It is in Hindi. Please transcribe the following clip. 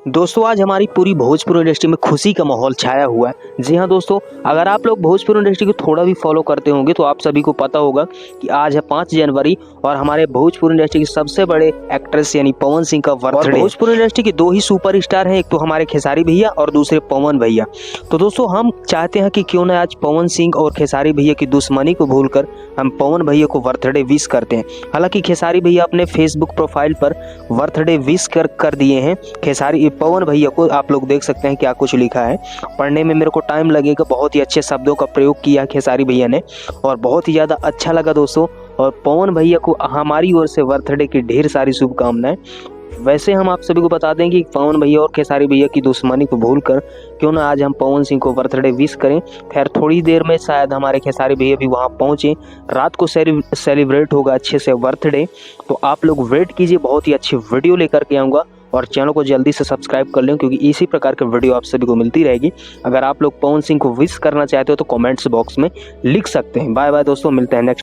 दोस्तों आज हमारी पूरी भोजपुरी इंडस्ट्री में खुशी का माहौल छाया हुआ है। जी हाँ दोस्तों, अगर आप लोग भोजपुरी इंडस्ट्री को थोड़ा भी फॉलो करते होंगे तो आप सभी को पता होगा कि आज है 5 जनवरी और हमारे भोजपुरी इंडस्ट्री के सबसे बड़े एक्ट्रेस यानी पवन सिंह का बर्थडे। भोजपुरी इंडस्ट्री के 2 ही सुपर स्टार हैं, एक तो हमारे खेसारी भैया और दूसरे पवन भैया। तो दोस्तों हम चाहते हैं कि क्यों ना आज पवन सिंह और खेसारी भैया की दुश्मनी को भूलकर हम पवन भैया को बर्थडे विश करते हैं। हालांकि खेसारी भैया अपने फेसबुक प्रोफाइल पर बर्थडे विश कर दिए हैं। खेसारी पवन भैया को आप लोग देख सकते हैं क्या कुछ लिखा है, पढ़ने में मेरे को टाइम लगेगा। बहुत ही अच्छे शब्दों का प्रयोग किया खेसारी भैया ने और बहुत ही ज़्यादा अच्छा लगा दोस्तों। और पवन भैया को हमारी ओर से बर्थडे की ढेर सारी शुभकामनाएं। वैसे हम आप सभी को बता दें कि पवन भैया और खेसारी भैया की दुश्मनी को भूलकर क्यों ना आज हम पवन सिंह को बर्थडे विश करें। खैर थोड़ी देर में शायद हमारे खेसारी भैया भी वहां पहुंचे, रात को सेलिब्रेट होगा अच्छे से बर्थडे। तो आप लोग वेट कीजिए, बहुत ही अच्छी वीडियो लेकर के आऊँगा और चैनल को जल्दी से सब्सक्राइब कर लें क्योंकि इसी प्रकार की वीडियो आप सभी को मिलती रहेगी। अगर आप लोग पवन सिंह को विश करना चाहते हो तो कमेंट्स बॉक्स में लिख सकते हैं। बाय बाय दोस्तों, मिलते हैं नेक्स्ट